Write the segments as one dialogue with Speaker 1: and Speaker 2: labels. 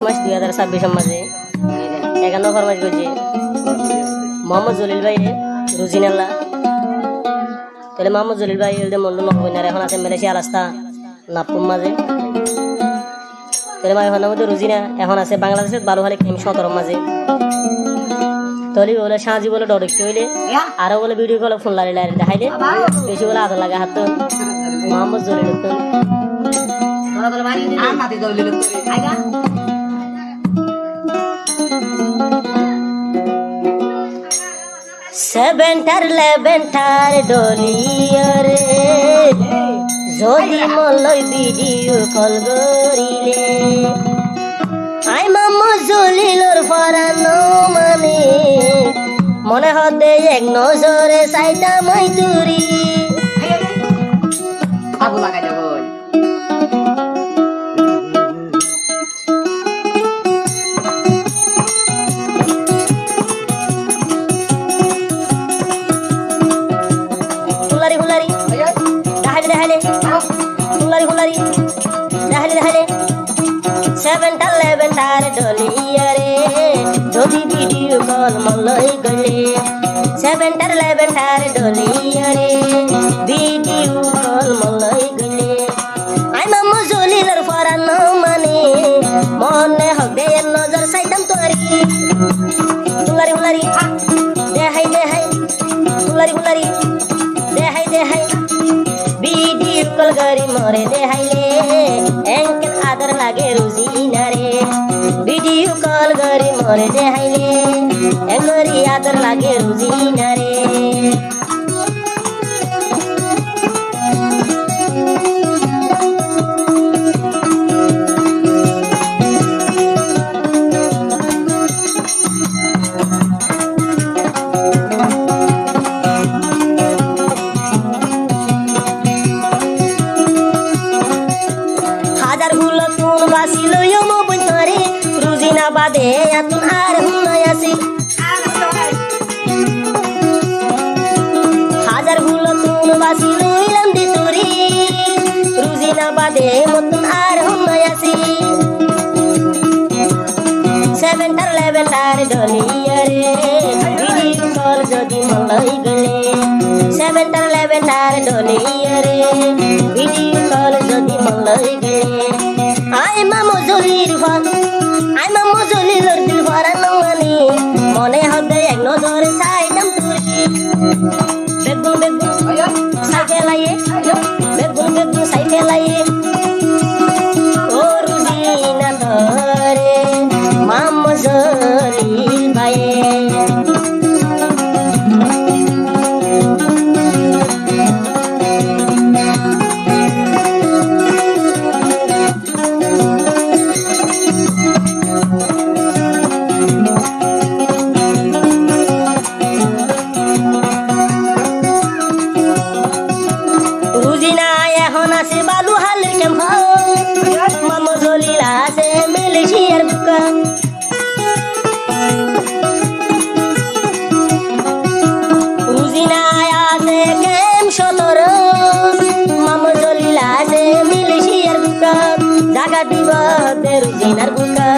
Speaker 1: মাস 2026 মাঝে 51 ফরমাইশ করছি মোহাম্মদ জলিল ভাই রুজিনাল্লাহ তাহলে মোহাম্মদ জলিল ভাই এলদে মন্ডল নবইনার এখন আছে মালয়েশিয়া রাস্তা নাপুম মাঝে তাহলে মাই হনার মধ্যে রুজিনা এখন আছে বাংলাদেশের বালুহালি ক্রিম 17 মাঝে তলি বলে সাজি বলে ডরেক্ট হইলে আরো বলে ভিডিও কল ফোন লারি লারি দেখাইলে বেশি বলে আদর লাগা হাত মোহাম্মদ জলিল তো সেভেন্টার লেভেন্টার ডলিয়রে যদি মলই ভিডিও কল করিলে আই মাম্মু জলিলর পরানো মানে মনে হতে এক নজরে চাইতা মাই তুরি
Speaker 2: আবু লাগাই দেব
Speaker 1: ফুলারি ফুলারি দেখাইলে দেখাইলে ফুলারি ফুলারি দেখাইলে দেখাইলে সেভেন্টার লেভেন্টার ডলিয়ারে যদি ভিডিও কল মলই গলে সেভেন্টার লেভেন্টার ডলিয়ারে ভিডিও কল মলই গলে আই মাম্মু জলিলর পরানো মানে মনে হবে নজর চাইতাম তোরি ফুলারি ফুলারি দেখাই দেখাই ফুলারি ফুলারি দেখাই দেখাই ভিডিও কল করি মরে দেখাইলে এঙ্কেল আদর লাগে রুজিনারে ভিডিও কল করি মরে দেখাইলে এঙ্গরি আদর লাগে রুজিনারে বাদে আতুন আর হুনাই আসি হাজার গুলো তুন বাসি লইলাম দি তুরি রুজিনা বাদে মতন আর হুনাই আসি সেভেন্টার লেভেন্টার ডলিয়ারে ভিডিও কল যদি মলই গলে সেভেন্টার লেভেন্টার ডলিয়ারে ভিডিও কল যদি মলই গলে আই মামু জলির ফল আই মাম্মু জলিলর দিল ভরানো মানে মনে হবে এক নজরে চাইতাম তুরি বেগুন বেগুন সাইকেল আইয়ে বেগুন বেগুন সাইকেল আইয়ে ও রুজিনা ধরে মাম্মু জলিল ভাইয়ে মাম্মু জলিল আছে মালয়েশিয়ার বুকা রুজিনা আছে কেম 17 মাম্মু জলিল আছে মালয়েশিয়ার বুকা জাগা দিব রুজিনার বুকা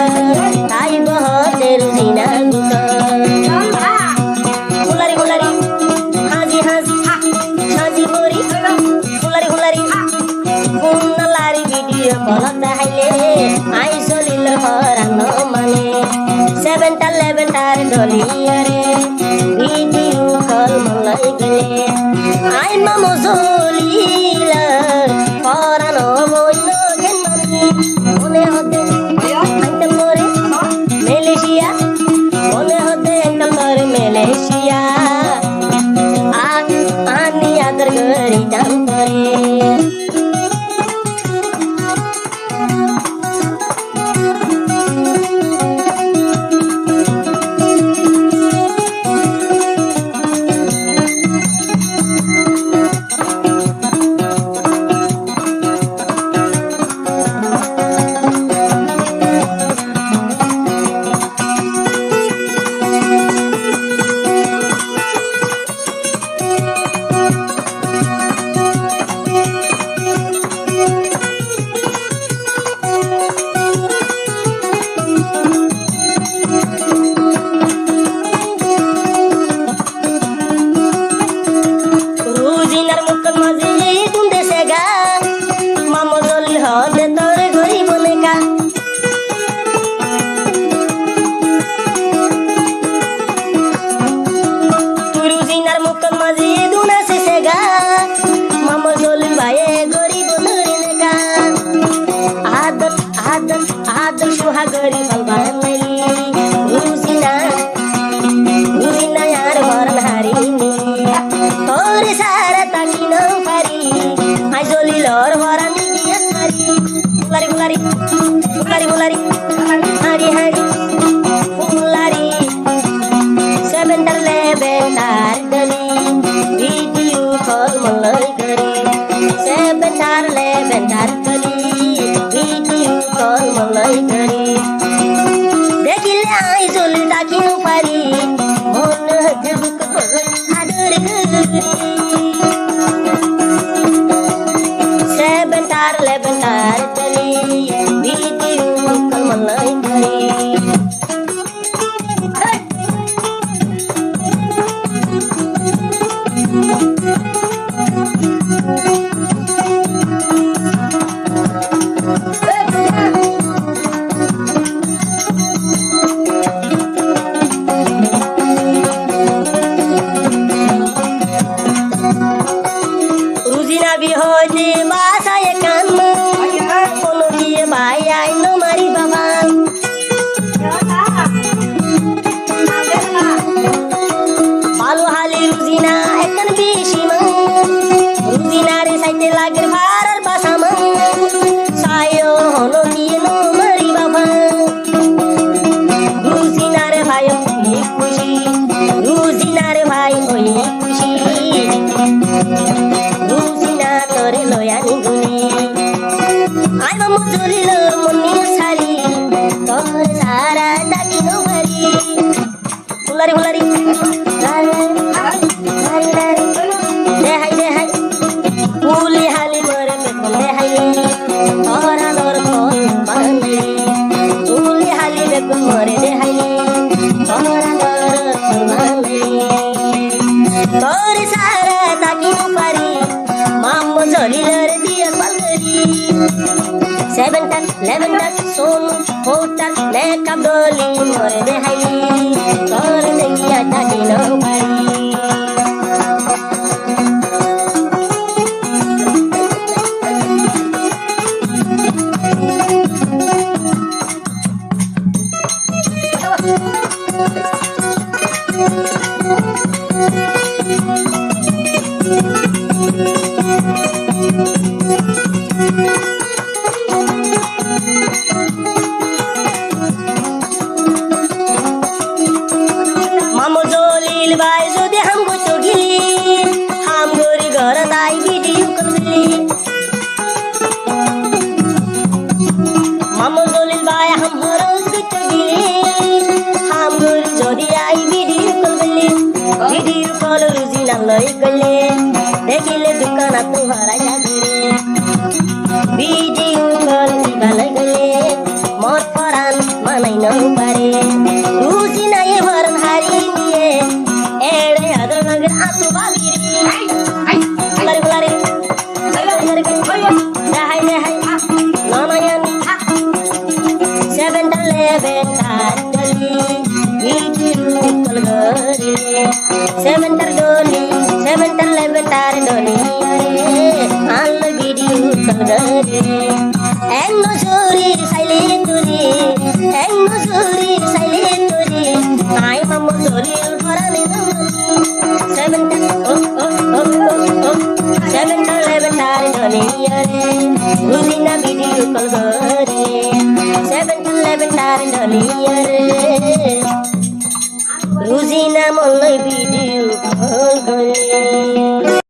Speaker 1: তাই বহতে রুজিনার বুকা ফুলারি ফুলারি হাজি হাজি হাজি মরি ফুলারি ফুলারি লারি ভিডিও কল দেখাইলে আই জলিলর পরানো মানে সেভেন্টার লেভেন্টার ডলিয়ারে ভিডিও কল মলই গলে আই মামু জলিলর পরানো বইন ঘেন মানে মনে হতে আঙ্কেল মরে মালয়েশিয়া মনে হতে আঙ্কেল মরে মালয়েশিয়া আনি আদর করিতাম করে রুজিনার মুখের মাঝে দুন্দে সেগা মামো জলিল হতে তোরে ঘড়ি বনে কা তুই রুজিনার মুখের মাঝে দুনা সেগা মামো জলিল ভাইয়ে ঘড়ি বনে কা আদত আদত আদত সুহাগরি বলবানি রুজিনা রুজিনা यार ভরন হারিনি তোরে সারা তাকি ন পারি আই জলিলর ভরানি দিয়া সারি গুলারি গুলারি গুলারি গুলারি হারি হারি গুলারি সেভেন্টার লেভেন্টার গলি ভিডিও কল মলই করি সেভেন্টার লেভেন্টার গলি ভিডিও কল মলই করি দেখিলে আই জলি তাকি ন পারি মন হতে বুক বল আদর করি sebentar lebentar kali video kalmalai kali Ruzina bihoje basa ye kan kono diye bhai ai no mari baba balu hali Ruzina ekan bishima Ruzina re saite lager bharar basama sayo hono diye no mari baba Ruzina re bhai oi khushi Ruzina re bhai oi khushi Ruzina tore loyani guni ai mamu jolilor monni sari tore sara daki no bari hulari hulari lari lari lari de hai puli hali mare me de hai tora dor kon bande puli hali me kon mare de hai tora dor kon bande tore sara daki no bari mammo jolilor dia palgari sebentar lebentar son hotar makeup doli more de hai tor deya daki no bari मामो जलिल भाई যদি हमको तो गिली हम गोरी घर दाई video call गिली मामो जलिल भाई हम हरोज तो गिली हम गोरी যদি आई वीडियो कॉल गिली वीडियो कॉल रुजिना लई गले देखिले दुकान तुम्हारा जागरे वीडियो कॉल निकाल गले मोर परान मानै न पारे रुजिना ये भरन हारी निये एड़े हदर नगर आतु बाबीरी लरी लरी हाय नानायन सेवेंटर लेवेंटर गली वीडियो कॉल गरी सेवेंटर डोली सेवेंटर लेवेंटर डोली अरे आल वीडियो कॉल गरी एंगो चोरी साइले तुरी एंगो चोरी साइले तुरी आई मामो चोरी फराने सेवेंटर सेवेंटर लेवेंटर डोली अरे रुजिना वीडियो कॉल गरी सेवेंटर लेवेंटर डोली अरे रुजिना मोल्लै वीडियो कॉल गरी